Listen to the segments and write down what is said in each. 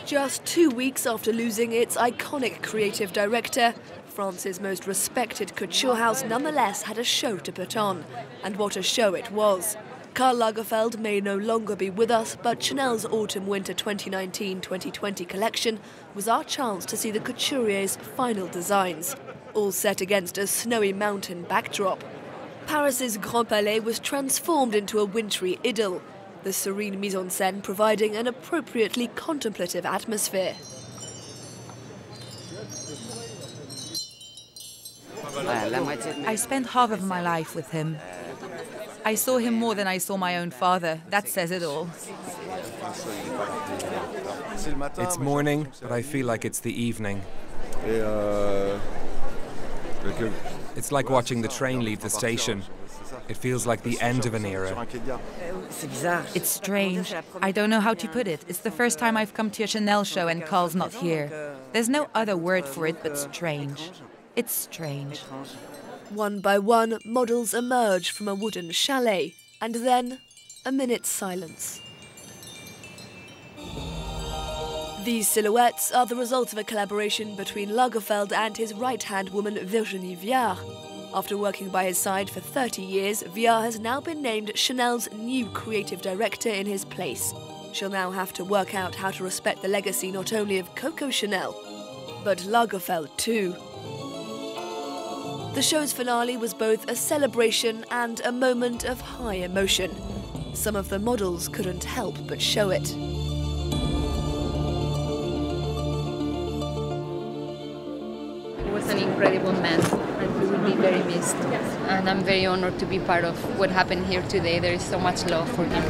Just 2 weeks after losing its iconic creative director, France's most respected couture house nonetheless had a show to put on. And what a show it was. Karl Lagerfeld may no longer be with us, but Chanel's autumn-winter 2019-2020 collection was our chance to see the couturier's final designs, all set against a snowy mountain backdrop. Paris's Grand Palais was transformed into a wintry idyll, the serene mise-en-scène providing an appropriately contemplative atmosphere. I spent half of my life with him. I saw him more than I saw my own father. That says it all. It's morning, but I feel like it's the evening. It's like watching the train leave the station. It feels like the end of an era. It's strange. I don't know how to put it. It's the first time I've come to a Chanel show and Karl's not here. There's no other word for it but strange. It's strange. One by one, models emerge from a wooden chalet, and then a minute's silence. These silhouettes are the result of a collaboration between Lagerfeld and his right-hand woman Virginie Viard. After working by his side for 30 years, Viard has now been named Chanel's new creative director in his place. She'll now have to work out how to respect the legacy not only of Coco Chanel, but Lagerfeld too. The show's finale was both a celebration and a moment of high emotion. Some of the models couldn't help but show it. He was an incredible man, and he will be very missed. And I'm very honored to be part of what happened here today. There is so much love for him.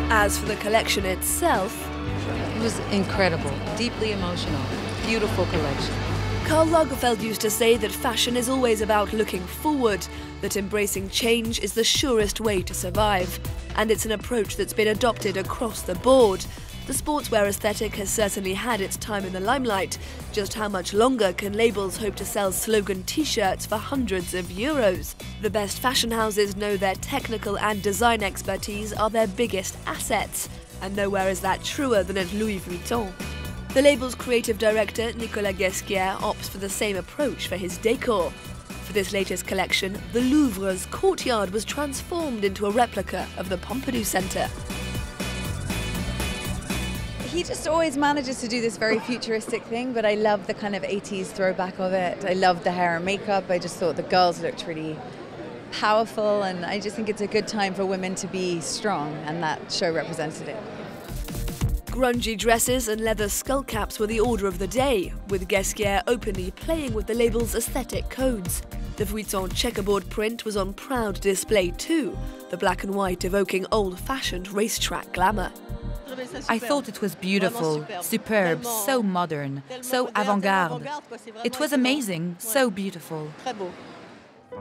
As for the collection itself, It was incredible, deeply emotional, beautiful collection. Karl Lagerfeld used to say that fashion is always about looking forward, that embracing change is the surest way to survive. And it's an approach that's been adopted across the board. The sportswear aesthetic has certainly had its time in the limelight. Just how much longer can labels hope to sell slogan t-shirts for hundreds of euros? The best fashion houses know their technical and design expertise are their biggest assets. And nowhere is that truer than at Louis Vuitton. The label's creative director, Nicolas Guesquière, opts for the same approach for his decor. For this latest collection, the Louvre's courtyard was transformed into a replica of the Pompidou Centre. He just always manages to do this very futuristic thing, but I love the kind of 80s throwback of it. I love the hair and makeup. I just thought the girls looked really powerful, and I just think it's a good time for women to be strong, and that show represented it. Grungy dresses and leather skullcaps were the order of the day, with Guesquière openly playing with the label's aesthetic codes. The Vuitton checkerboard print was on proud display too, the black and white evoking old-fashioned racetrack glamour. I thought it was beautiful, superb, so modern, so avant-garde. It was amazing, so beautiful.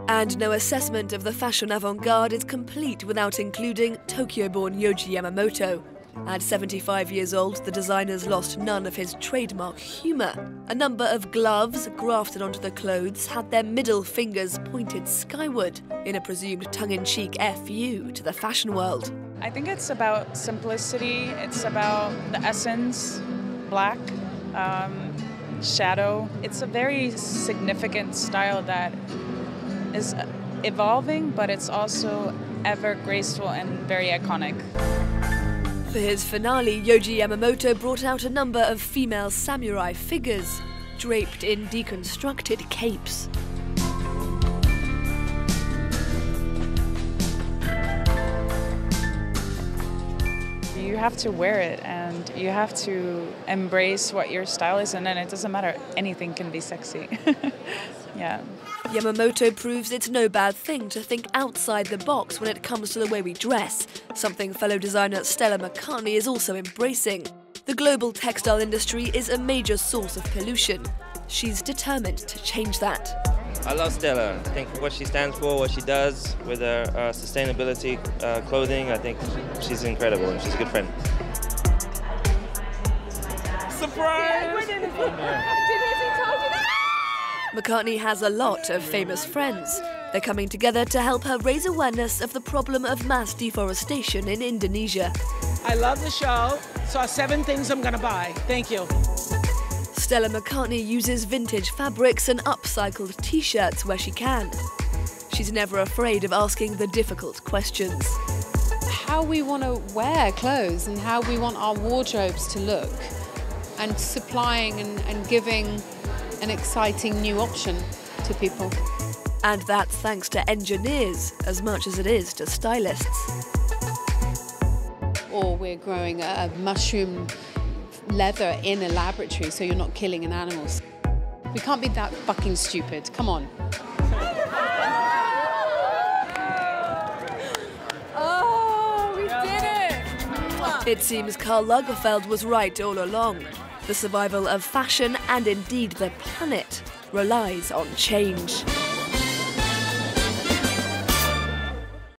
And no assessment of the fashion avant-garde is complete without including Tokyo-born Yohji Yamamoto. At 75 years old, the designer's lost none of his trademark humour. A number of gloves grafted onto the clothes had their middle fingers pointed skyward in a presumed tongue-in-cheek FU to the fashion world. I think it's about simplicity, it's about the essence, black, shadow. It's a very significant style that is evolving, but it's also ever graceful and very iconic. For his finale, Yohji Yamamoto brought out a number of female samurai figures, draped in deconstructed capes. You have to wear it and you have to embrace what your style is, and then it doesn't matter, anything can be sexy. Yeah. Yamamoto proves it's no bad thing to think outside the box when it comes to the way we dress, something fellow designer Stella McCartney is also embracing. The global textile industry is a major source of pollution. She's determined to change that. I love Stella. I think what she stands for, what she does with her sustainability clothing, I think she's incredible and she's a good friend. Surprise! McCartney has a lot of famous friends. They're coming together to help her raise awareness of the problem of mass deforestation in Indonesia. I love the show, so 7 things I'm gonna buy. Thank you. Stella McCartney uses vintage fabrics and upcycled t-shirts where she can. She's never afraid of asking the difficult questions. How we want to wear clothes and how we want our wardrobes to look, and supplying and giving an exciting new option to people. And that's thanks to engineers as much as it is to stylists. Or we're growing a mushroom leather in a laboratory so you're not killing an animal. We can't be that fucking stupid. Come on. Oh, we did it! It seems Karl Lagerfeld was right all along. The survival of fashion and indeed the planet relies on change.